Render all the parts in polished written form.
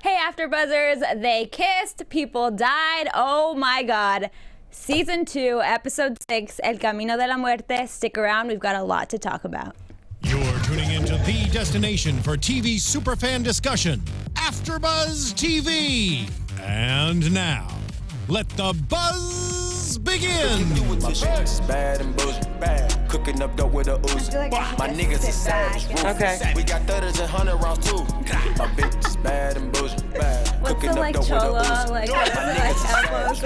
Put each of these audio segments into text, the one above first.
Hey, AfterBuzzers, they kissed, people died, oh my god. Season 2, Episode 6, El Camino de la Muerte. Stick around, we've got a lot to talk about. You're tuning into the destination for TV superfan discussion, AfterBuzz TV. And now, let the buzz begin. Bad and bullshit, bad. Cooking up dope with a ooze. My niggas is savage. Okay. We got 30s and 100 rounds too. My bitch is bad and bullshit, bad. What's the like cholo, like elbows?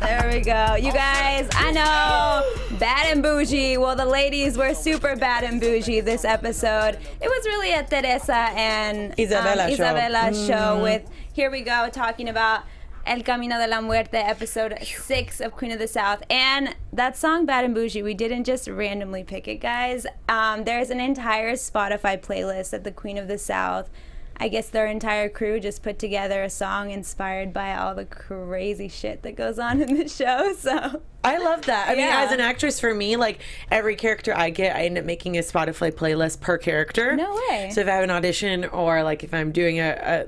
There we go. You guys, I know, bad and bougie. Well, the ladies were super bad and bougie this episode. It was really a Teresa and Isabela show with, here we go, talking about El Camino de la Muerte, episode 6 of Queen of the South. And that song, Bad and Bougie, we didn't just randomly pick it, guys. There's an entire Spotify playlist at the Queen of the South. I guess their entire crew just put together a song inspired by all the crazy shit that goes on in the show. So I love that. I mean, as an actress, for me, like every character I get, I end up making a Spotify playlist per character. No way. So if I have an audition, or like if I'm doing a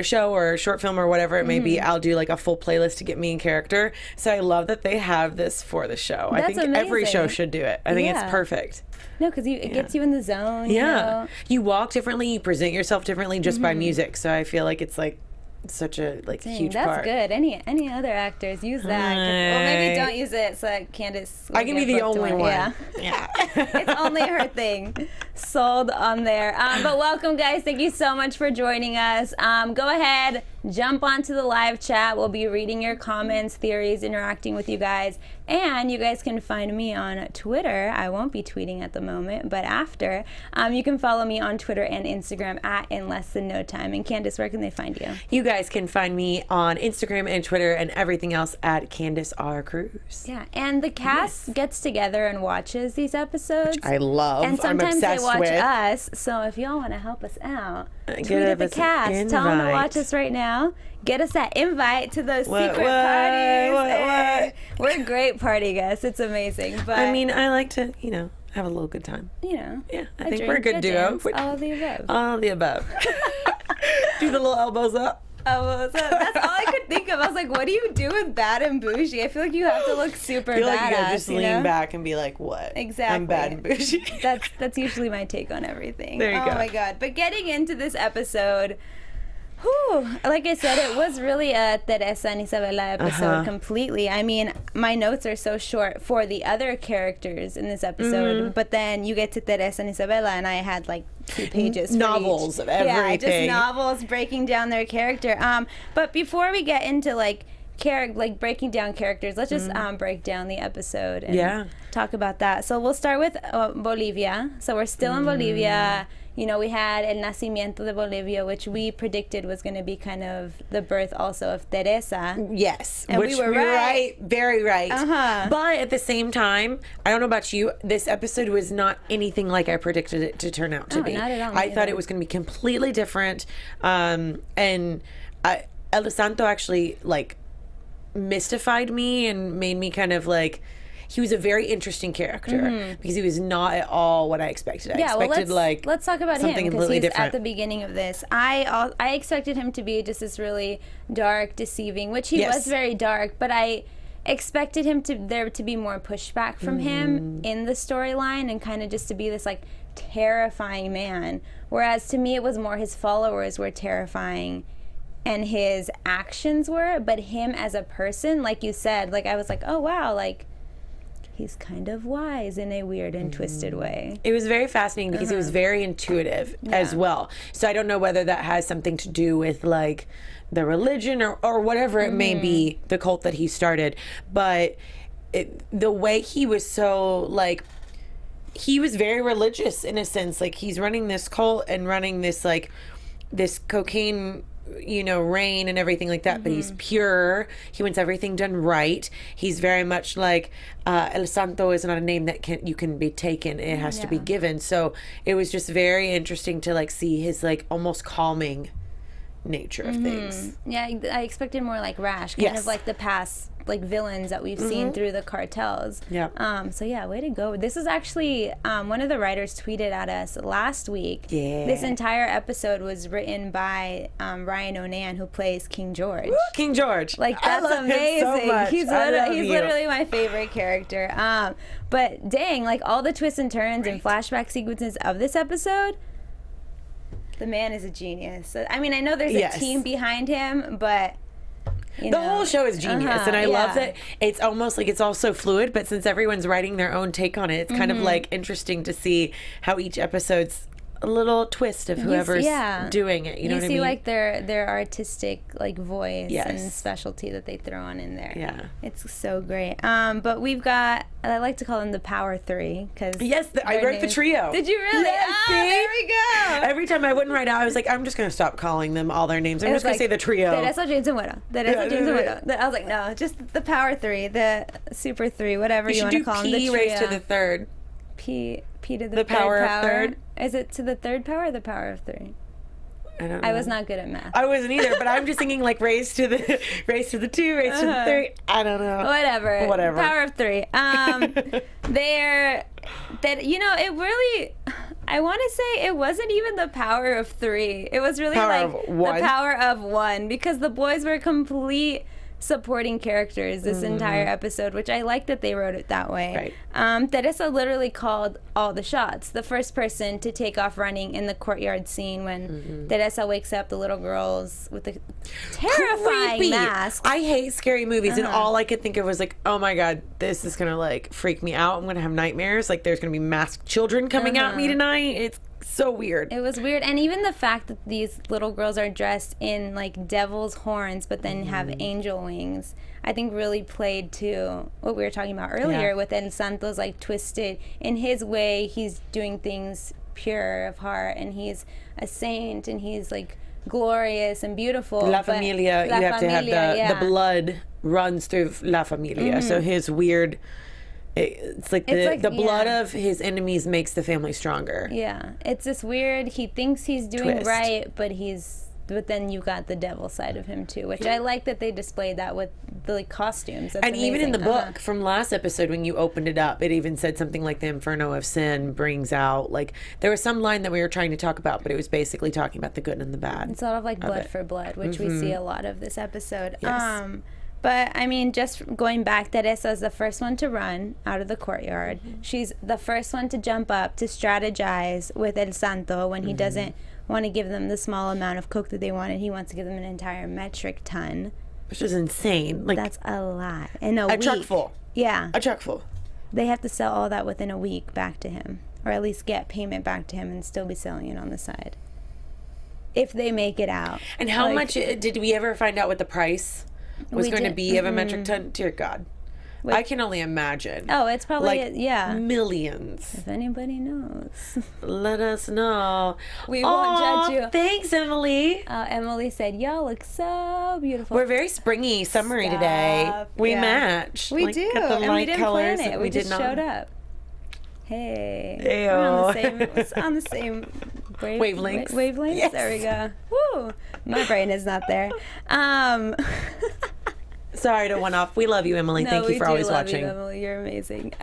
show or a short film or whatever it may be, I'll do like a full playlist to get me in character. So I love that they have this for the show. That's I think every show should do it. I think it's perfect. No, because it gets you in the zone. Yeah. You know? You walk differently, you present yourself differently just by music. So I feel like it's like such a huge that's part. That's good. Any other actors use that? Well, maybe don't use it so that Candice. I can be the only one. Yeah. It's only her thing. Sold on there. But welcome, guys. Thank you so much for joining us. Go ahead, jump onto the live chat. We'll be reading your comments, theories, interacting with you guys. And you guys can find me on Twitter. I won't be tweeting at the moment, but after. You can follow me on Twitter and Instagram at In Less Than No Time. And Candice, where can they find you? You guys can find me on Instagram and Twitter and everything else at Candice R. Cruz. Yeah, and the cast gets together and watches these episodes. Which I love. And sometimes I'm they obsessed watch with us. So if y'all want to help us out, tweet at the us cast. an Tell them to invite. watch us right now. Get us that invite to those secret parties. What? We're a great party guests. It's amazing. But I mean, I like to, have a little good time. Yeah, I think we're a good duo. All of the above. All of the above. Do the little elbows up. Elbows up. That's all I could think of. I was like, what do you do with bad and bougie? I feel like you have to look super I feel like badass. you gotta just lean back and be like, what? Exactly. I'm bad and bougie. That's usually my take on everything. There you go. Oh my god. But getting into this episode, like I said, it was really a Teresa and Isabela episode completely. I mean, my notes are so short for the other characters in this episode, but then you get to Teresa and Isabela, and I had like 2 pages. Novels of everything. Yeah, just novels breaking down their character. But before we get into breaking down characters, let's just break down the episode and talk about that. So we'll start with Bolivia. So we're still in Bolivia. We had El Nacimiento de Bolivia, which we predicted was going to be kind of the birth also of Teresa. Yes. And which we were right. Very right. Uh-huh. But at the same time, I don't know about you, this episode was not anything like I predicted it to turn out to be. Not at all. I thought it was going to be completely different. And El Santo actually, mystified me and made me kind of he was a very interesting character because he was not at all what I expected. I expected let's talk about something him because completely he's different. at the beginning of this. I expected him to be just this really dark, deceiving, which he was very dark, but I expected there to be more pushback from him in the storyline and kind of just to be this terrifying man. Whereas to me, it was more his followers were terrifying and his actions were, but him as a person, like you said, I was like, oh wow, he's kind of wise in a weird and twisted way. It was very fascinating because he was very intuitive as well. So I don't know whether that has something to do with the religion or whatever it may be, the cult that he started. But the way he was so he was very religious in a sense. He's running this cult and running this this cocaine reign and everything like that, but he's pure. He wants everything done right. He's very much El Santo is not a name that you can be taken. It has to be given. So it was just very interesting to see his almost calming nature of things. Yeah, I expected more like Rash, kind of like the past like villains that we've seen through the cartels. Yeah. So yeah, way to go. This is actually one of the writers tweeted at us last week. Yeah. This entire episode was written by Ryan Onan, who plays King George. Woo, King George. Like, that's I love amazing. Him so much. He's you. literally my favorite character. But dang, like all the twists and turns and flashback sequences of this episode, the man is a genius. I mean, I know there's a team behind him, but the whole show is genius, and I love that it's almost like it's all so fluid, but since everyone's writing their own take on it, it's kind of like interesting to see how each episode's a little twist of whoever's doing it. You know what I mean? You see like their artistic like voice and specialty that they throw on in there. Yeah. It's so great. But we've got, I like to call them the Power Three, because I wrote the trio. Did you really? Yes, there we go. Every time I wouldn't write out, I was like, I'm just going to stop calling them all their names. I'm just going to say the trio. Teresa, James, and Widow. Teresa, James, and Widow. I was like, no, just the Power Three, the Super Three, whatever you want to call them. The trio. Raised to the third. P to the power third of power. third. Is it to the third power or the power of three? I don't know. I was not good at math. I wasn't either, but I'm just thinking like raised to the 2, raised to the 3. I don't know. Whatever. Power of 3. It really, I want to say it wasn't even the power of 3. It was really the power of 1, because the boys were complete supporting characters this entire episode, which I like that they wrote it that way. Right. Teresa literally called all the shots. The first person to take off running in the courtyard scene when Teresa wakes up the little girls with the terrifying masks. I hate scary movies, and all I could think of was like, oh my god, this is gonna like freak me out. I'm gonna have nightmares. Like there's gonna be masked children coming at me tonight. It's so weird. It was weird. And even the fact that these little girls are dressed in like devil's horns but then have angel wings, I think really played to what we were talking about earlier with El Santos, like twisted in his way. He's doing things pure of heart, and he's a saint, and he's like glorious and beautiful. La Familia, you have to have the blood runs through La Familia. So his weird, it's like the blood of his enemies makes the family stronger. Yeah, it's this weird, he thinks he's doing right, but then you got the devil side of him too, which I like that they displayed that with the like costumes. That's amazing. Even in the book from last episode, when you opened it up, it even said something like the Inferno of Sin brings out, like there was some line that we were trying to talk about, but it was basically talking about the good and the bad. It's sort of like blood for blood, which we see a lot of this episode. Yes. But, I mean, just going back, Teresa's the first one to run out of the courtyard. She's the first one to jump up to strategize with El Santo when he doesn't want to give them the small amount of coke that they wanted. He wants to give them an entire metric ton. Which is insane. Like that's a lot. In a week. Truck full. Yeah. A truck full. They have to sell all that within a week back to him. Or at least get payment back to him and still be selling it on the side. If they make it out. And how much, did we ever find out what the price was going to be of a metric ton? Dear God. I can only imagine. Oh, it's probably millions. If anybody knows, let us know. We won't judge you. Thanks, Emily. Emily said, "Y'all look so beautiful." We're very springy, summery today. We match. We do. Got the and light we didn't colors. plan it. We just showed up. Hey, we're on the same wavelengths. Wavelengths. Yes. There we go. Woo! My brain is not there. Sorry to one off. We love you, Emily. Thank you for always watching. You, Emily. You're amazing.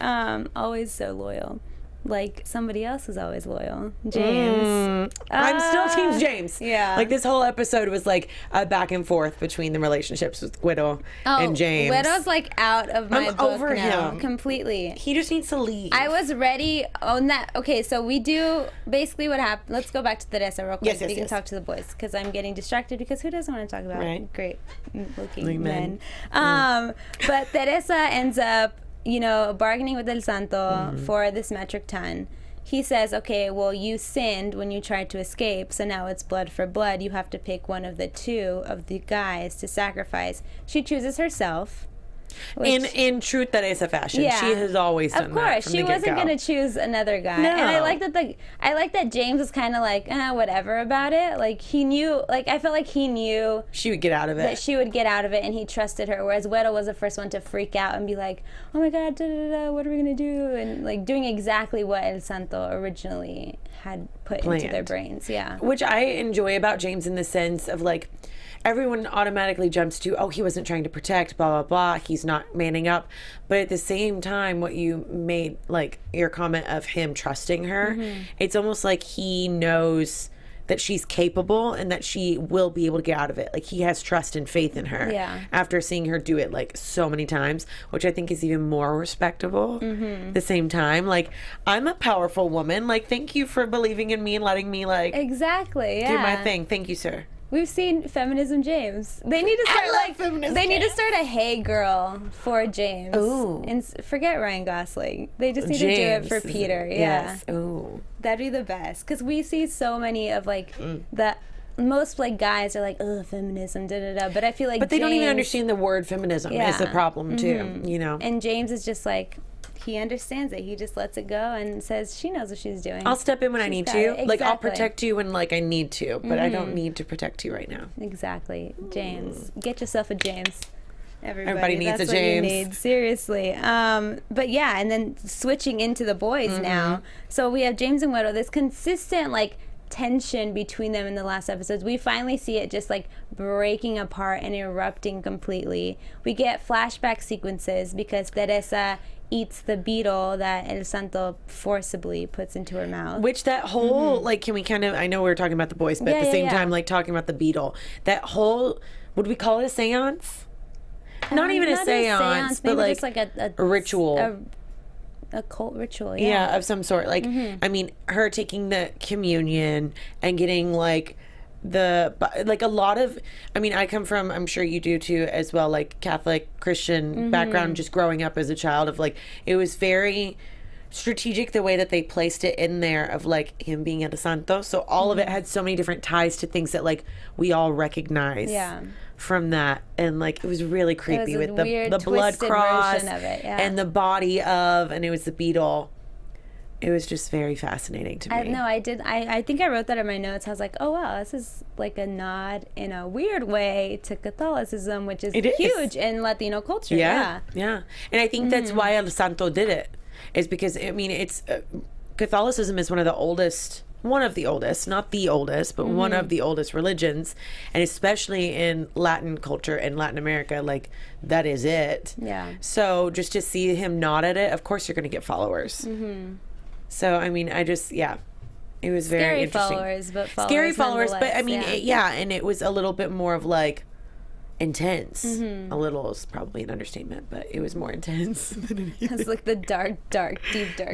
Always so loyal. Like somebody else is always loyal. James. I'm still Team James. Yeah. Like this whole episode was like a back and forth between the relationships with Widow and James. Widow's like out of my book over now, him completely. He just needs to leave. I was ready on that. Okay, so we do basically what happened. Let's go back to Teresa real quick. We can talk to the boys because I'm getting distracted because who doesn't want to talk about great looking men? But Teresa ends up bargaining with El Santo for this metric ton. He says, okay, well, you sinned when you tried to escape, so now it's blood for blood. You have to pick one of the two of the guys to sacrifice. She chooses herself. In true Teresa fashion, she has always done that. Of course, she wasn't going to choose another guy. No. And I like that James was kind of like whatever about it. Like he knew, I felt like he knew she would get out of it. That she would get out of it, and he trusted her. Whereas Widow was the first one to freak out and be like, "Oh my God, what are we going to do?" And like doing exactly what El Santo originally had put into their brains. Yeah. Which I enjoy about James in the sense of like, everyone automatically jumps to, oh, he wasn't trying to protect, blah, blah, blah. He's not manning up. But at the same time, what you made, like your comment of him trusting her, it's almost like he knows that she's capable and that she will be able to get out of it. Like he has trust and faith in her after seeing her do it like so many times, which I think is even more respectable at the same time. Like, I'm a powerful woman. Like, thank you for believing in me and letting me like do my thing. Thank you, sir. We've seen Feminism James. They need to start need to start a Hey Girl for James. Ooh. And forget Ryan Gosling. They just need to do it for Peter. Yes. Ooh. That'd be the best. Because we see so many of like the most like guys are like, oh, feminism, da da da. But I feel like they don't even understand the word feminism is the problem too. You know. And James is just like, he understands it. He just lets it go and says she knows what she's doing. I'll step in when I need to. Exactly. Like, I'll protect you when like I need to, but I don't need to protect you right now. Exactly. James. Get yourself a James. Everybody needs That's a James. What you need. Seriously. But yeah, and then switching into the boys now. So we have James and Güero, this consistent like tension between them in the last episodes. We finally see it just like breaking apart and erupting completely. We get flashback sequences because Teresa eats the beetle that El Santo forcibly puts into her mouth. Which that whole, like, can we kind of, I know we were talking about the boys, but at the same time, like, talking about the beetle. That whole, would we call it a seance? Not even a seance, but like, just like a ritual. A cult ritual, yeah, of some sort. Like, I mean, her taking the communion and getting, like, like a lot of, I mean, I come from, I'm sure you do too as well, like Catholic Christian background, just growing up as a child of like, it was very strategic the way that they placed it in there of like him being El Santo. So all of it had so many different ties to things that like we all recognize from that. And like, it was really creepy with the blood cross of it, and the body of, and it was the beetle. It was just very fascinating to me. I think I wrote that in my notes. I was like, oh, wow, this is like a nod in a weird way to Catholicism, which is huge in Latino culture. Yeah. And I think that's why El Santo did it, is because, I mean, it's Catholicism is one of the oldest, not the oldest, but one of the oldest religions. And especially in Latin culture and Latin America, like, that is it. Yeah. So just to see him nod at it, of course you're going to get followers. So, I mean, it was very scary interesting. Scary followers, but I mean, and it was a little bit more of like intense. A little is probably an understatement, but it was more intense. It's like the deep, dark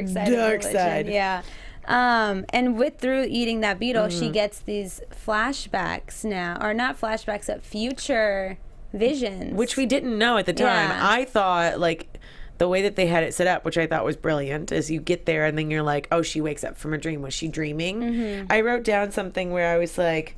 side of religion. Yeah. And through eating that beetle, she gets these flashbacks now, or not flashbacks, but future visions. Which we didn't know at the time. Yeah. I thought, like, the way that they had it set up, which I thought was brilliant, is you get there and then you're like, oh, she wakes up from a dream. Was she dreaming? I wrote down something where I was like,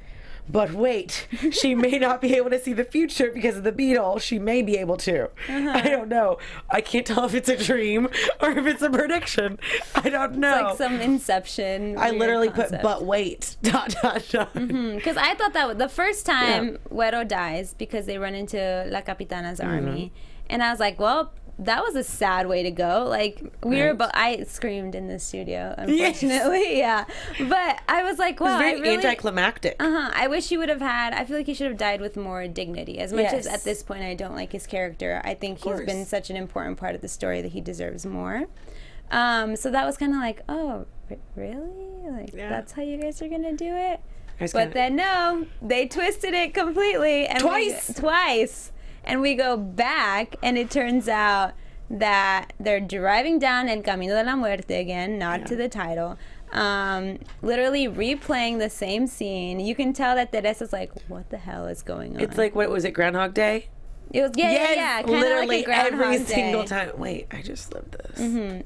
but wait, she may not be able to see the future because of the beetle. She may be able to. I don't know. I can't tell if it's a dream or if it's a prediction. I don't know. It's like some Inception. I literally put, but wait, ... Because I thought that the first time Güero dies because they run into La Capitana's army. And I was like, well, that was a sad way to go. Like, I screamed in the studio, unfortunately. Yes. Yeah. But I was like, wow. It was very anticlimactic. I wish he would have I feel like he should have died with more dignity. As much as at this point I don't like his character, I think he's been such an important part of the story that he deserves more. So that was kind of like, oh, really? Like, that's how you guys are going to do it? But then, no, they twisted it completely. And twice. And we go back, and it turns out that they're driving down El Camino de la Muerte again, nod to the title, literally replaying the same scene. You can tell that Teresa's like, what the hell is going on? It's like, what was it, Groundhog Day? It was, kind of literally like a Groundhog every Day. Single time. Wait, I just love this.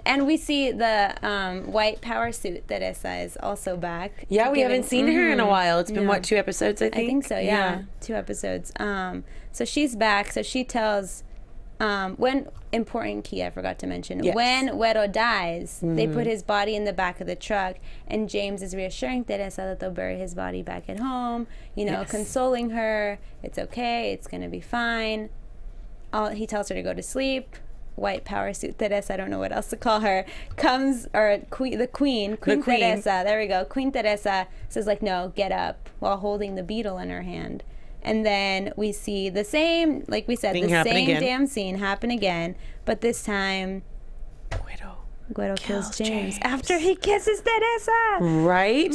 And we see the white power suit Teresa is also back. Yeah, we haven't seen her in a while. It's been, 2 episodes, I think? I think so, yeah. 2 episodes. So she's back. So she tells, important key I forgot to mention. Yes. When Güero dies, they put his body in the back of the truck, and James is reassuring Teresa that they'll bury his body back at home, consoling her. It's okay. It's going to be fine. He tells her to go to sleep. white power suit Teresa, I don't know what else to call her, comes, or the queen Teresa, there we go, Queen Teresa says like, no, get up, while holding the beetle in her hand. And then we see the same, like we said, the same damn scene happen again, but this time Guero kills James after he kisses Teresa. Right?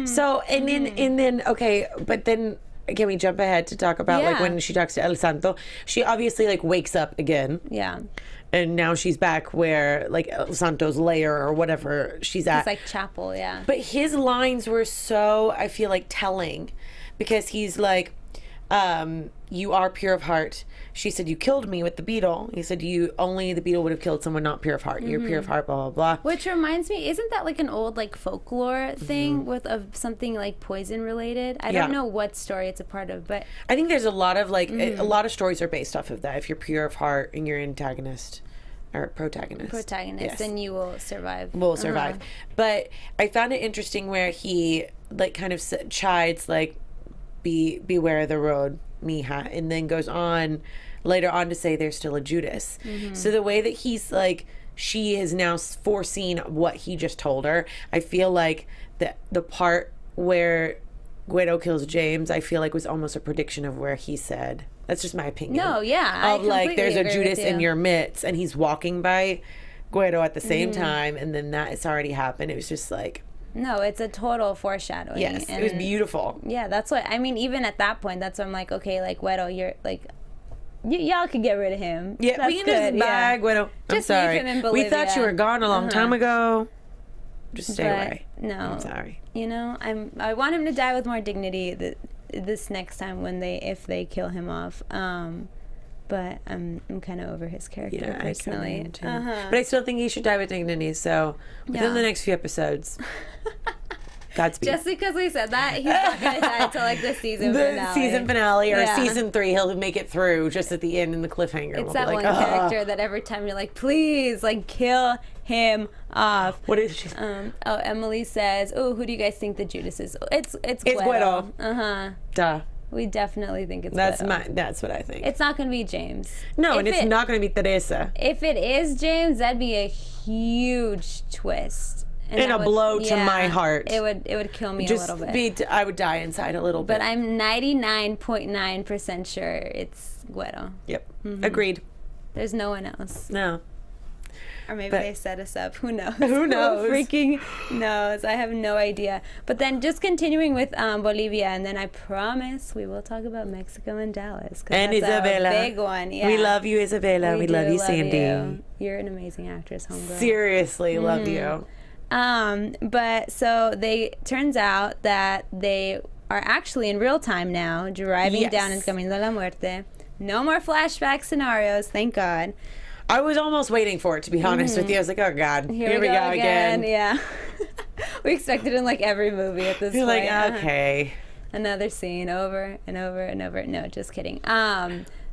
So, and then, okay, but then, can we jump ahead to talk about like when she talks to El Santo? She obviously like wakes up again. Yeah. And now she's back where like El Santo's lair or whatever she's at. It's like chapel, yeah. But his lines were so, I feel like, telling, because he's like, you are pure of heart. She said, you killed me with the beetle. He said, only the beetle would have killed someone not pure of heart. You're pure of heart, blah, blah, blah. Which reminds me, isn't that like an old like folklore thing of something like poison related? I don't know what story it's a part of, but I think there's a lot of like, a lot of stories are based off of that. If you're pure of heart and you're antagonist or protagonist, yes. Then you will survive. But I found it interesting where he like kind of chides like, beware of the road, mija, and then goes on later on to say there's still a Judas. So the way that he's like, she has now foreseen what he just told her. I feel like the part where Guero kills James, I feel like was almost a prediction of where he said, that's just my opinion. No, yeah. Of like, there's a Judas in your midst, and he's walking by Guero at the same time, and then that it's already happened. It was just like, no, it's a total foreshadowing. Yes, and it was beautiful. Yeah, that's what I mean. Even at that point, that's when I'm like, okay, like Guero, you're like, y'all could get rid of him. Yeah, that's we can just bye, Guero. I'm just sorry. leave him in Bolivia. We thought you were gone a long time ago. Just stay away. No, I'm sorry. You know, I want him to die with more dignity this next time if they kill him off. But I'm kind of over his character personally. But I still think he should die with dignity. So within the next few episodes, Godspeed. Just because we said that, he's not going to die until like the season finale. The season finale or season 3, he'll make it through just at the end in the cliffhanger. It's that one character that every time you're like, please, like kill him off. What is she? Emily says, oh, who do you guys think the Judas is? It's Guero. Duh. We definitely think it's That's Guero. That's what I think. It's not going to be James. No, and it's not going to be Teresa. If it is James, that'd be a huge twist. And a blow to my heart. It would kill me a little bit. I would die inside a little bit. But I'm 99.9% sure it's Guero. Yep. Agreed. There's no one else. No. Or maybe they set us up. Who knows? Who knows? Who freaking knows? I have no idea. But then just continuing with Bolivia, and then I promise we will talk about Mexico and Dallas. And that's Isabela. A big one. Yeah. We love you, Isabela. We love you, Sandy. You. You're an amazing actress, homegirl. Seriously, love you. But so turns out that they are actually in real time now, driving down in Camino de la Muerte. No more flashback scenarios, thank God. I was almost waiting for it, to be honest with you. I was like, oh God, here we go again. Yeah. We expect it in like every movie at this You're point. Like, okay. Another scene over and over and over. No, just kidding.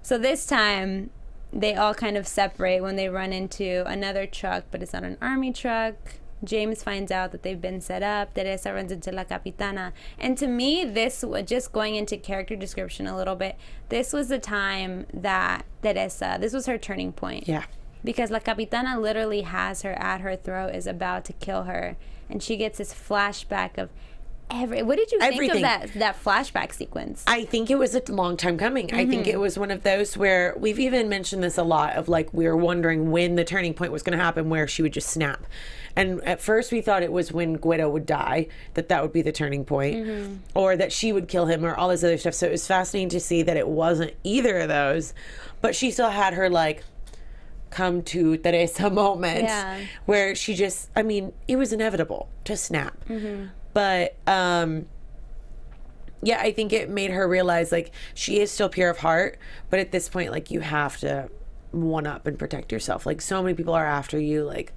So this time they all kind of separate when they run into another truck, but it's not an army truck. James finds out that they've been set up. Teresa runs into La Capitana. And to me, this, just going into character description a little bit, this was the time that Teresa, this was her turning point. Yeah. Because La Capitana literally has her at her throat, is about to kill her. And she gets this flashback of what did you think of that flashback sequence? I think it was a long time coming. I think it was one of those where we've even mentioned this a lot of like, we were wondering when the turning point was going to happen where she would just snap. And at first we thought it was when Guero would die, that would be the turning point, or that she would kill him or all this other stuff. So it was fascinating to see that it wasn't either of those, but she still had her like come to Teresa moment where she just, I mean, it was inevitable to snap. But I think it made her realize like she is still pure of heart, but at this point, like, you have to one up and protect yourself. Like, so many people are after you, like,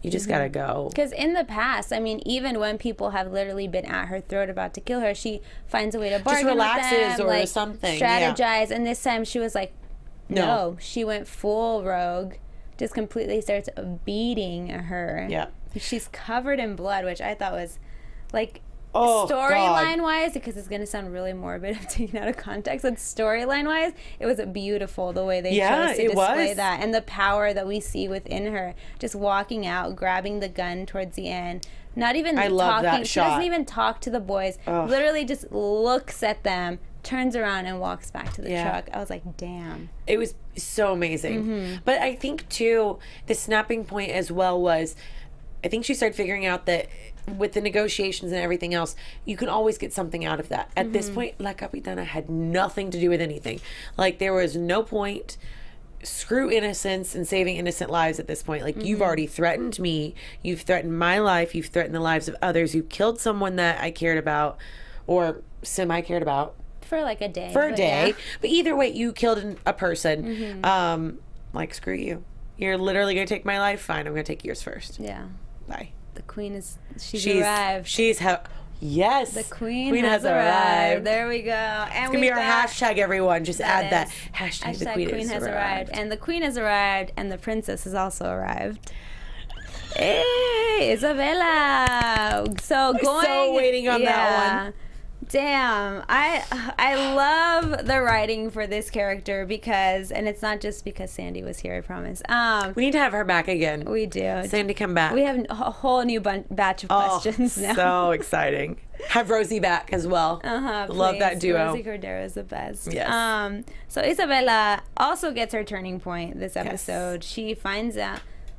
you just gotta go. Because in the past, I mean, even when people have literally been at her throat about to kill her, she finds a way to bargain just relaxes with them, or like, something, strategize. And this time she was like, no. She went full rogue, just completely starts beating her. Yeah. She's covered in blood, which I thought was like, storyline wise, because it's gonna sound really morbid if taken out of context, but storyline wise, it was beautiful the way they chose to display that, and the power that we see within her, just walking out, grabbing the gun towards the end, not even talking. She doesn't even talk to the boys. Literally just looks at them, turns around and walks back to the truck. I was like, damn. It was so amazing. But I think too, the snapping point as well was, I think she started figuring out that with the negotiations and everything else, you can always get something out of that. At this point, La Capitana had nothing to do with anything. Like, there was no point. Screw innocence and saving innocent lives at this point. Like, you've already threatened me. You've threatened my life. You've threatened the lives of others. You killed someone that I cared about, or semi-cared about. For like a day. Yeah. But either way, you killed a person. Like, screw you. You're literally going to take my life? Fine, I'm going to take yours first. Yeah. Bye. The queen she's arrived. Yes. The queen has arrived. There we go. And it's going to be our hashtag, everyone. Just add that. Hashtag the queen has arrived. And the queen has arrived, and the princess has also arrived. Hey, Isabella. So waiting on that one. Damn, I love the writing for this character because, and it's not just because Sandy was here, I promise. We need to have her back again. We do. Sandy, come back. We have a whole new batch of questions now. So exciting. Have Rosie back as well. Love that duo. Rosie Cordero is the best. Yes. So Isabella also gets her turning point this episode. Yes. She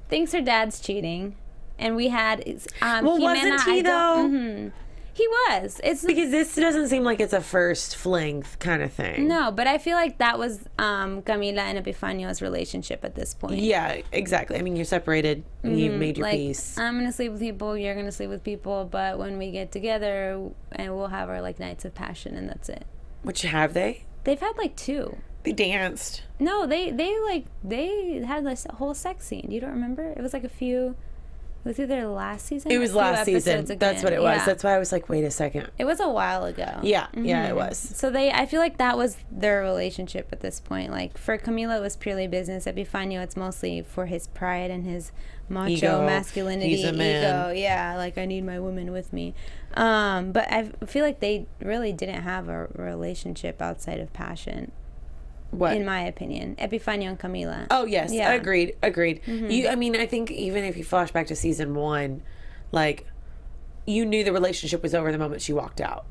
thinks her dad's cheating, and we had wasn't he though? He was. It's because this doesn't seem like it's a first fling kind of thing. No, but I feel like that was Camila and Epifanio's relationship at this point. Yeah, exactly. I mean, you're separated. You've made your peace. I'm gonna sleep with people. You're gonna sleep with people. But when we get together, and we'll have our like nights of passion, and that's it. Which have they? They've had like 2. They danced. No, they had this whole sex scene. You don't remember? It was like a few. Was it their last season? It was last season. That's what it was. That's why I was like, wait a second. It was a while ago. Yeah, yeah, it was. So I feel like that was their relationship at this point. Like for Camila, it was purely business. Epifanio, it's mostly for his pride and his macho masculinity, He's a man. ego. Yeah, like I need my woman with me. But I feel like they really didn't have a relationship outside of passion. What? In my opinion, Epifanio and Camila. Oh yes, yeah. Agreed. I mean, I think even if you flash back to season 1, like you knew the relationship was over the moment she walked out,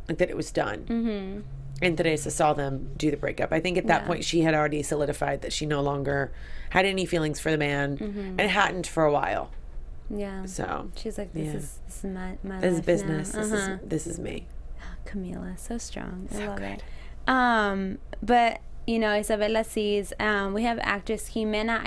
like that it was done. And Teresa saw them do the breakup. I think at that point she had already solidified that she no longer had any feelings for the man, and hadn't for a while. Yeah. So she's like, this is my life. This is business. This is me. Camila, so strong. I love it. But you know, Isabella sees we have actress Jimena.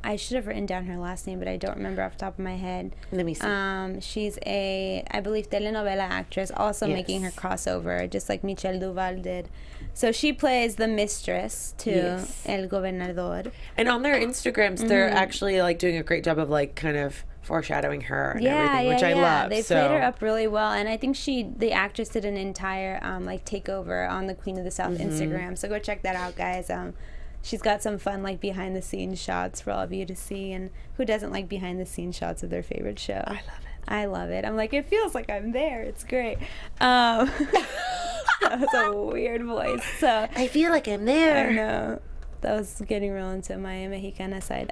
I should have written down her last name, but I don't remember off the top of my head. Let me see. She's I believe telenovela actress, also making her crossover, just like Michelle Duval did. So she plays the mistress to El Gobernador. And on their Instagrams, they're actually like doing a great job of like kind of foreshadowing her and everything, which I love. They played her up really well, and I think the actress did an entire like takeover on the Queen of the South Instagram. So go check that out, guys. She's got some fun like behind the scenes shots for all of you to see, and who doesn't like behind the scenes shots of their favorite show? I love it. I'm like, it feels like I'm there. It's great. That was a weird voice. So I feel like I'm there. I know. That was getting real into my Mexicana side.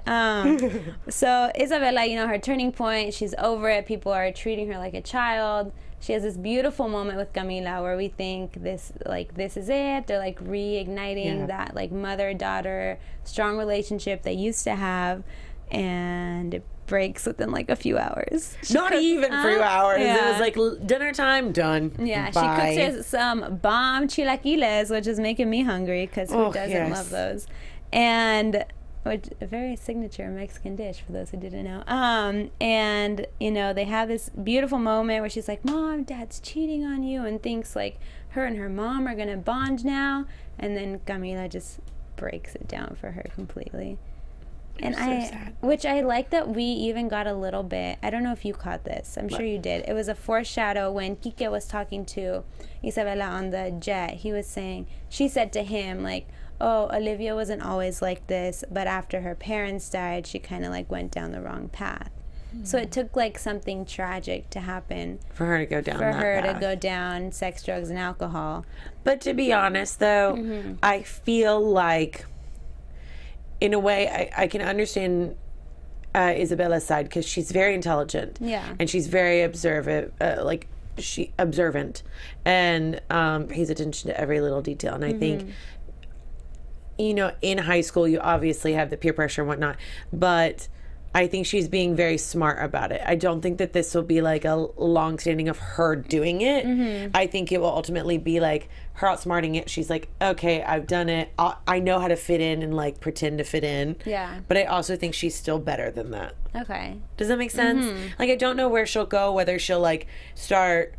So Isabella, you know, her turning point, she's over it. People are treating her like a child. She has this beautiful moment with Camila where we think this is it. They're like reigniting that like mother-daughter strong relationship they used to have, and it breaks within like a few hours. Not even a few hours. It was like dinner time, done. Yeah, Bye. she cooks us some bomb chilaquiles, which is making me hungry because who doesn't love those? And which a very signature Mexican dish for those who didn't know. And you know, they have this beautiful moment where she's like, "Mom, Dad's cheating on you," and thinks like her and her mom are gonna bond now. And then Camila just breaks it down for her completely. And which I like that we even got a little bit. I don't know if you caught this. I'm sure you did. It was a foreshadow when Kike was talking to Isabella on the jet. She said to him like, "Oh, Olivia wasn't always like this, but after her parents died, she kind of like went down the wrong path." So it took like something tragic to happen for her to go down for that her path. to go down sex, drugs, and alcohol. But to be honest, though, I feel like, in a way, I can understand Isabella's side because she's very intelligent. Yeah. And she's very observant, and pays attention to every little detail. And I think, you know, in high school, you obviously have the peer pressure and whatnot, but I think she's being very smart about it. I don't think that this will be like a long standing of her doing it. I think it will ultimately be like her outsmarting it. She's like, okay, I've done it. I know how to fit in and like pretend to fit in. Yeah. But I also think she's still better than that. Okay. Does that make sense? Like, I don't know where she'll go, whether she'll like start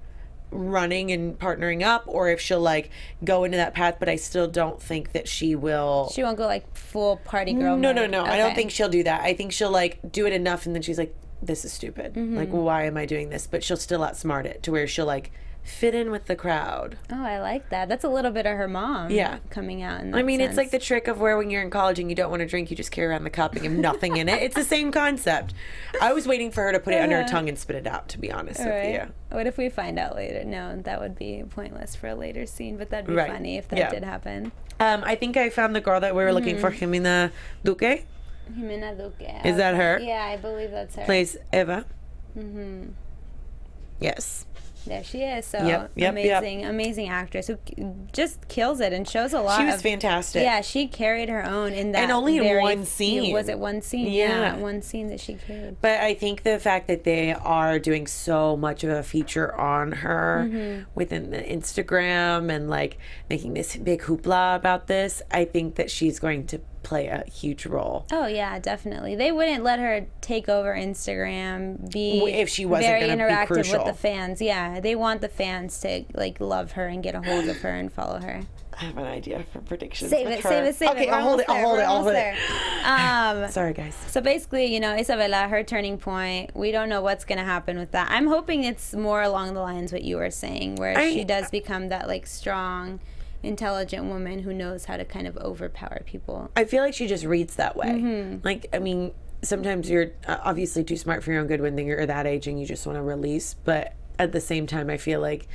running and partnering up, or if she'll like go into that path, but I still don't think that she will. She won't go like full party girl No. mode. I don't think she'll do that. I think she'll like do it enough and then she's like, this is stupid. Like, why am I doing this? But she'll still outsmart it to where she'll like fit in with the crowd. Oh, I like that. That's a little bit of her mom. Yeah. Coming out in that It's like sense. the trick of where when you're in college and you don't want to drink, you just carry around the cup and you have nothing in it. It's the same concept. I was waiting for her to put it under her tongue and spit it out, to be honest with you. What if we find out later? No, that would be pointless for a later scene, but that'd be Right. funny if that did happen. I think I found the girl that we were looking for, Jimena Duque. Jimena Duque. Is that her? Yeah, I believe that's her. Plays Eva. Yes. There she is. So Yep. amazing actress who just kills it and shows a lot. She was fantastic. Yeah, she carried her own in that. And only in one scene. Was it one scene? Yeah. One scene that she carried. But I think the fact that they are doing so much of a feature on her within the Instagram and like making this big hoopla about this, I think that she's going to play a huge role. Oh yeah, definitely. They wouldn't let her take over Instagram, be if she wasn't very gonna be interactive crucial. with the fans. Yeah, they want the fans to like love her and get a hold of her and follow her. I have an idea for predictions. Save with it. her. Okay, We're I'll hold it. almost there. Sorry, guys. So basically, you know, Isabella, her turning point, we don't know what's going to happen with that. I'm hoping it's more along the lines what you were saying, where she does become that like strong, intelligent woman who knows how to kind of overpower people. I feel like she just reads that way. Like, I mean, sometimes you're obviously too smart for your own good when you're that age and you just want to release. But at the same time, I feel like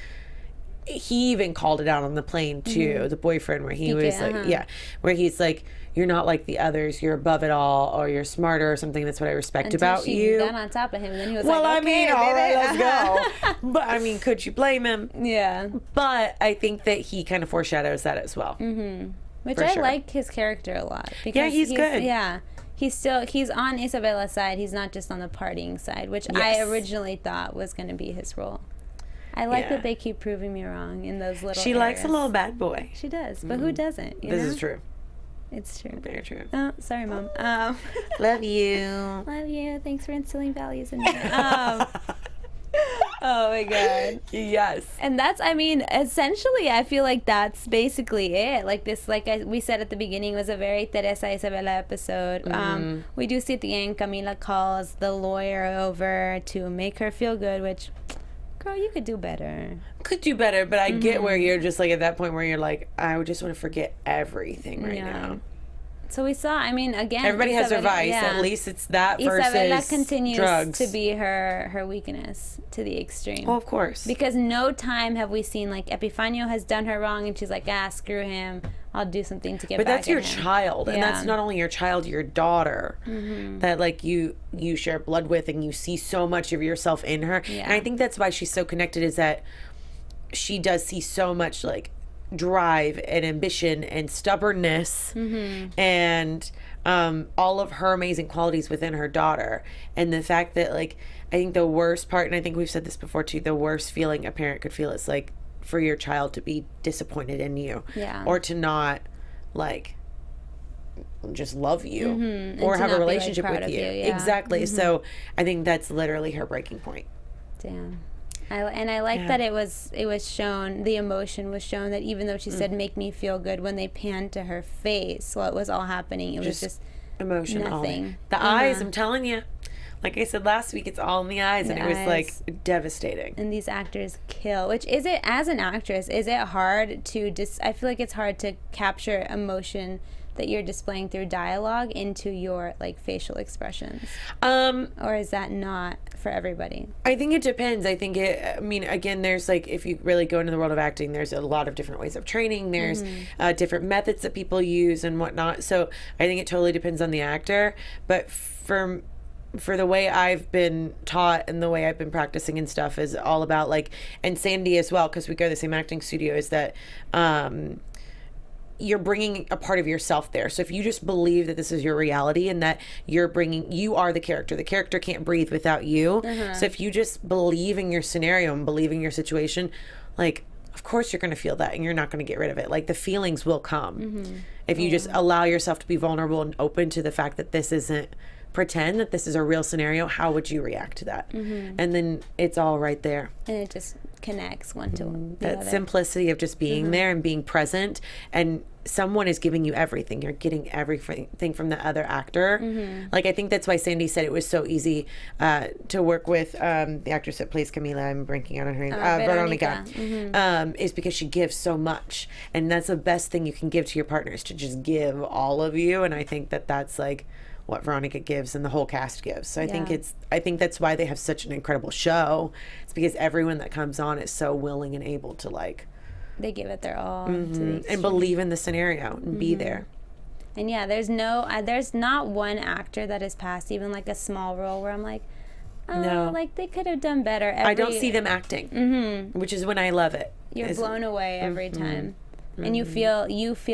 he even called it out on the plane too, the boyfriend, where he was like, where he's like, you're not like the others, you're above it all, or you're smarter or something. That's what I respect about you. Got on top of him, and then he was well, like, okay, I mean, all right, baby. let's go. But I mean, could you blame him? Yeah. But I think that he kind of foreshadows that as well. Which For I sure. like his character a lot. Because Yeah, he's good. Yeah. He's on Isabella's side. He's not just on the partying side, which I Yes. originally thought was going to be his role. I like that they keep proving me wrong in those little She likes a areas. little bad boy. She does, but who doesn't? You This know? is true. It's true. Very true. Oh, sorry, Mom. Love you. Love you. Thanks for instilling values in me. Oh my God. Yes. And that's, I mean, essentially, I feel like that's basically it. Like this, we said at the beginning, was a very Teresa Isabella episode. We do see at the end, Camila calls the lawyer over to make her feel good, which, girl, you could do better. Could do better, but I get where you're just like at that point where you're like, I would just want to forget everything right now. So we saw, I mean, again, Everybody has their Isabella- vice. yeah. At least it's that versus Isabella continues drugs. to be her weakness to the extreme. Oh, of course. Because no time have we seen, like, Epifanio has done her wrong and she's like, screw him. I'll do something to get But back that's your at him. child, and Yeah. that's not only your child, your daughter that like you share blood with, and you see so much of yourself in her. Yeah. And I think that's why she's so connected, is that she does see so much like drive and ambition and stubbornness and all of her amazing qualities within her daughter. And the fact that, like, I think the worst part, and I think we've said this before too, the worst feeling a parent could feel is like for your child to be disappointed in you, or to not like just love you or to have a not be, like, relationship proud with of you. you, yeah. Exactly. So I think that's literally her breaking point. Damn. I like that it was shown, the emotion was shown, that even though she said make me feel good, when they panned to her face while it was all happening, it was just emotion. nothing. The eyes, I'm telling you. Like I said last week, it's all in the eyes, and it was like devastating. And these actors kill. Which, is it, as an actress, is it hard to I feel like it's hard to capture emotion that you're displaying through dialogue into your like facial expressions? Or is that not for everybody? I think it depends. I mean, again, there's like, if you really go into the world of acting, there's a lot of different ways of training. There's different methods that people use and whatnot. So I think it totally depends on the actor. But for the way I've been taught and the way I've been practicing and stuff is all about like, and Sandy as well, because we go to the same acting studio, is that you're bringing a part of yourself there. So if you just believe that this is your reality and that you are the character can't breathe without you. So if you just believe in your scenario and believe in your situation, like, of course you're going to feel that and you're not going to get rid of it. Like, the feelings will come if you just allow yourself to be vulnerable and open to the fact that this isn't pretend, that this is a real scenario. How would you react to that? And then it's all right there. And it just connects one to one. That simplicity of just being there and being present, and someone is giving you everything. You're getting everything from the other actor. Like, I think that's why Sandy said it was so easy to work with the actress that plays Camila. I'm blanking out on her name. Veronica. Is because she gives so much, and that's the best thing you can give to your partner, is to just give all of you. And I think that that's like what Veronica gives and the whole cast gives. So I think that's why they have such an incredible show. It's because everyone that comes on is so willing and able to, like, they give it their all to the and believe in the scenario and be there. And yeah, there's not one actor that has passed even like a small role where I'm like, no, like they could have done better. I don't see them acting, which is when I love it. You're blown away every time. And you feel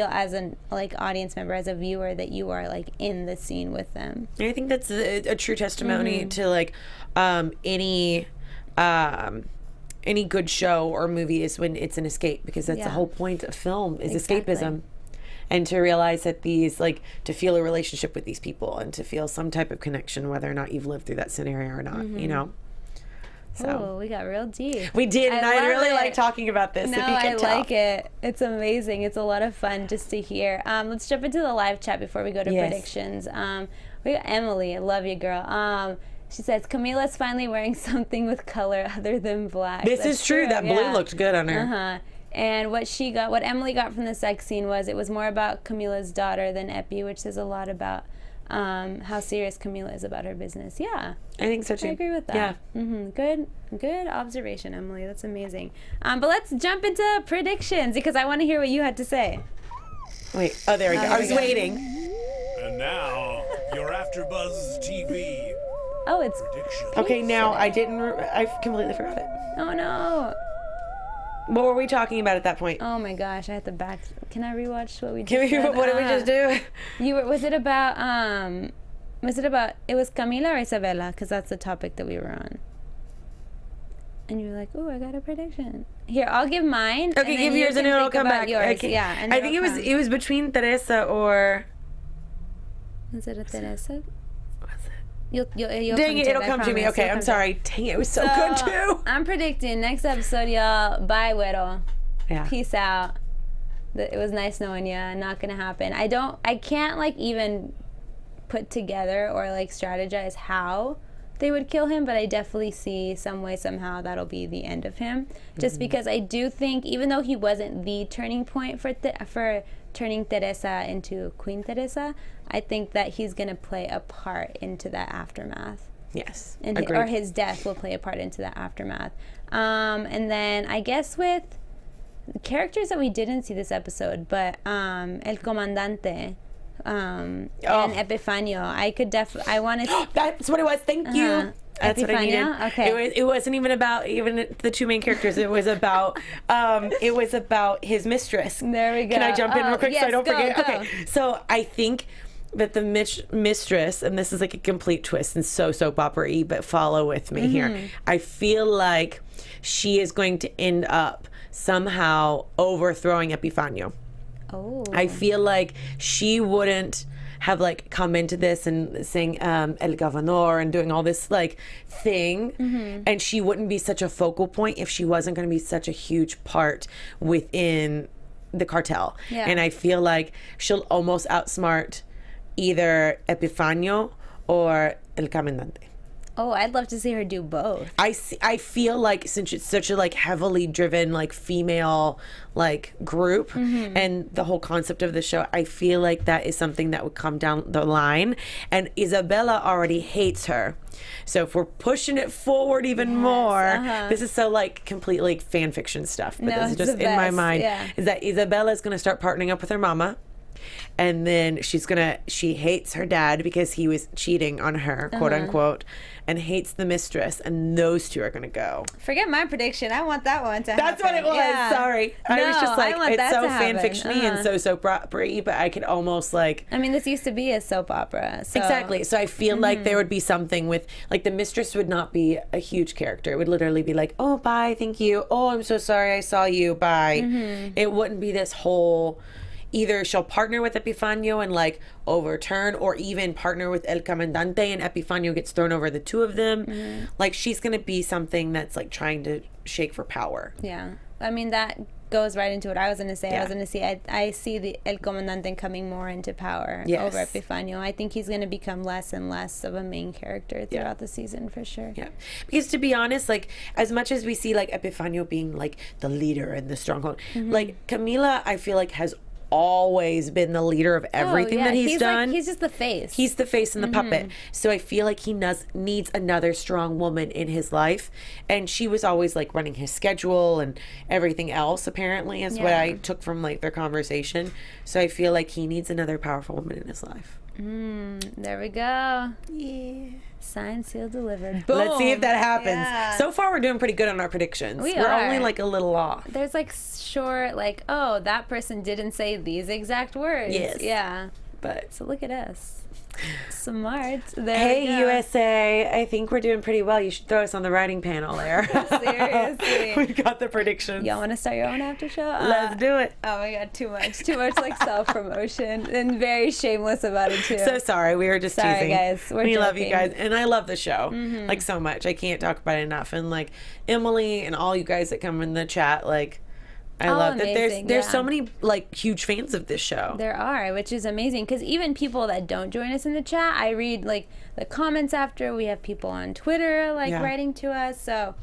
as an like audience member, as a viewer, that you are like in the scene with them. And I think that's a true testimony to like any good show or movie is when it's an escape, because that's the whole point of film is escapism. And to realize that to feel a relationship with these people and to feel some type of connection, whether or not you've lived through that scenario or not, you know. So we got real deep. We did, and I really like talking about this. No, I like it. It's amazing. It's a lot of fun just to hear. Let's jump into the live chat before we go to predictions. We got Emily. I love you, girl. She says, Camila's finally wearing something with color other than black. This is true. That blue looked good on her. And what Emily got from the sex scene was, it was more about Camila's daughter than Epi, which says a lot about how serious Camila is about her business. Yeah, I think so too. I agree with that. Yeah. Good observation, Emily. That's amazing. But let's jump into predictions, because I want to hear what you had to say. Wait. Oh, there we go. I was waiting. And now your AfterBuzz TV. Oh, it's predictions. Okay. Now I completely forgot it. Oh no. What were we talking about at that point? Oh my gosh, I have to back. Can I rewatch what we did? What did we just do? Was it about it was Camila or Isabella? Because that's the topic that we were on. And you were like, "Oh, I got a prediction." Here, I'll give mine. Okay, give yours and it'll come back. Yours. Okay. Yeah, and I think it was between Teresa or. Was it a Teresa? You'll dang it, it'll come to me. Okay, I'm sorry. Dang it, it was so good too. I'm predicting next episode, y'all. Bye, Güero. Yeah. Peace out. It was nice knowing you. Not gonna happen. I can't like even put together or like strategize how they would kill him, but I definitely see some way, somehow that'll be the end of him. Just because I do think, even though he wasn't the turning point for turning Teresa into Queen Teresa, I think that he's going to play a part into that aftermath. Yes, or his death will play a part into that aftermath. And then I guess with characters that we didn't see this episode, but El Comandante and Epifanio, I want to... That's what it was. Thank you. That's Epifanio? what I needed. Okay. It wasn't even about the two main characters. It was about his mistress. There we go. Can I jump in real quick so I don't forget? Go. Okay. So I think that the mistress, and this is like a complete twist and so soap opera-y, but follow with me here. I feel like she is going to end up somehow overthrowing Epifanio. Oh. I feel like she wouldn't have like come into this and saying El Gobernador and doing all this like thing, and she wouldn't be such a focal point if she wasn't going to be such a huge part within the cartel. And I feel like she'll almost outsmart either Epifanio or El Comandante. Oh, I'd love to see her do both. I feel like since it's such a like heavily driven like female like group and the whole concept of the show, I feel like that is something that would come down the line. And Isabella already hates her. So if we're pushing it forward even more, this is so like completely like, fan fiction stuff. But this is just in my mind is that Isabella is going to start partnering up with her mama. And then she hates her dad because he was cheating on her, quote unquote, and hates the mistress. And those two are going to go. Forget my prediction. I want that one to happen. That's what it was. Yeah. Sorry. I was just like, it's so fan fiction-y and so soap opera-y, but I could almost like. I mean, this used to be a soap opera. So. Exactly. So I feel like there would be something with, like, the mistress would not be a huge character. It would literally be like, oh, bye, thank you. Oh, I'm so sorry I saw you. Bye. It wouldn't be this whole. Either she'll partner with Epifanio and like overturn, or even partner with El Comandante and Epifanio gets thrown over the two of them. Like she's gonna be something that's like trying to shake for power. Yeah, I mean that goes right into what I was gonna say. I see the El Comandante coming more into power over Epifanio. I think he's gonna become less and less of a main character throughout the season for sure. Yeah, because to be honest, like as much as we see like Epifanio being like the leader and the stronghold, like Camila, I feel like has always been the leader of everything that he's done. Like, he's just the face. He's the face and the puppet. So I feel like he needs another strong woman in his life. And she was always like running his schedule and everything else, apparently, is what I took from like their conversation. So I feel like he needs another powerful woman in his life. There we go. Yeah. Signed, sealed, delivered. Boom. Let's see if that happens. Yeah. So far, we're doing pretty good on our predictions. We're only like a little off. There's like short, like, oh, that person didn't say these exact words. Yes. Yeah. But so look at us. Smart. Hey, USA. I think we're doing pretty well. You should throw us on the writing panel there. Seriously. We've got the predictions. Y'all want to start your own after show? Let's do it. Oh my God, too much like self-promotion, and very shameless about it too. So sorry. We were just teasing. Guys. We joking. Love you guys. And I love the show like so much. I can't talk about it enough. And like Emily and all you guys that come in the chat, like I love that there's so many like huge fans of this show. There are, which is amazing, because even people that don't join us in the chat, I read like the comments after. We have people on Twitter like writing to us. So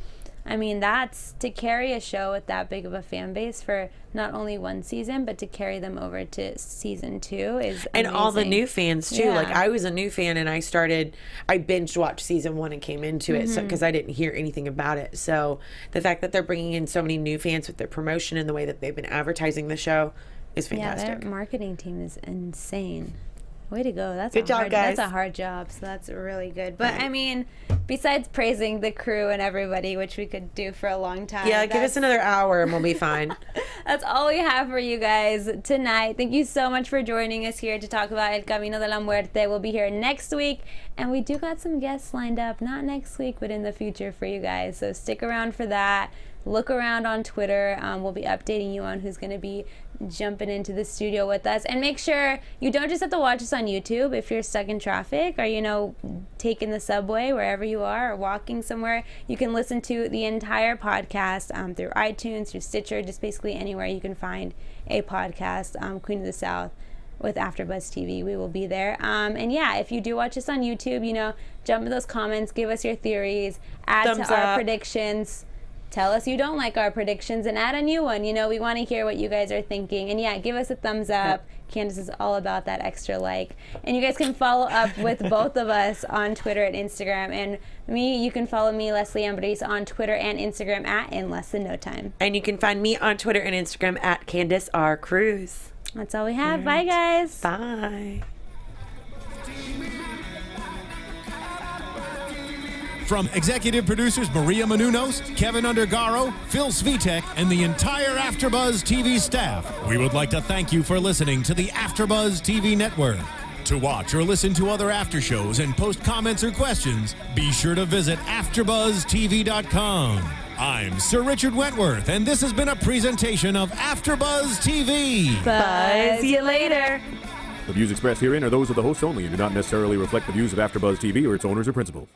I mean, that's to carry a show with that big of a fan base for not only one season, but to carry them over to season 2 is amazing. And all the new fans too. Like I was a new fan and I binged watched season 1 and came into it because I didn't hear anything about it. So the fact that they're bringing in so many new fans with their promotion and the way that they've been advertising the show is fantastic. Yeah, their marketing team is insane. Way to go. That's good job, guys. That's a hard job, so that's really good. But I mean, besides praising the crew and everybody, which we could do for a long time. Yeah, give us another hour and we'll be fine. That's all we have for you guys tonight. Thank you so much for joining us here to talk about El Camino de la Muerte. We'll be here next week, and we do got some guests lined up, not next week, but in the future for you guys. So stick around for that. Look around on Twitter. We'll be updating you on who's going to be jumping into the studio with us. And make sure you don't just have to watch us on YouTube if you're stuck in traffic or, you know, taking the subway, wherever you are, or walking somewhere. You can listen to the entire podcast through iTunes, through Stitcher, just basically anywhere you can find a podcast, Queen of the South with AfterBuzz TV. We will be there. And yeah, if you do watch us on YouTube, you know, jump in those comments, give us your theories, add Thumbs to our up. Predictions. Tell us you don't like our predictions and add a new one. You know, we want to hear what you guys are thinking. And yeah, give us a thumbs up. Candice is all about that extra like. And you guys can follow up with both of us on Twitter and Instagram. And me, you can follow me, Leslie Ambriz, on Twitter and Instagram at In Less Than No Time. And you can find me on Twitter and Instagram at Candice R. Cruz. That's all we have. Bye, guys. Bye. From executive producers Maria Menounos, Kevin Undergaro, Phil Svitek, and the entire AfterBuzz TV staff, we would like to thank you for listening to the AfterBuzz TV network. To watch or listen to other after shows and post comments or questions, be sure to visit AfterBuzzTV.com. I'm Sir Richard Wentworth, and this has been a presentation of AfterBuzz TV. Buzz you later. The views expressed herein are those of the hosts only and do not necessarily reflect the views of AfterBuzz TV or its owners or principals.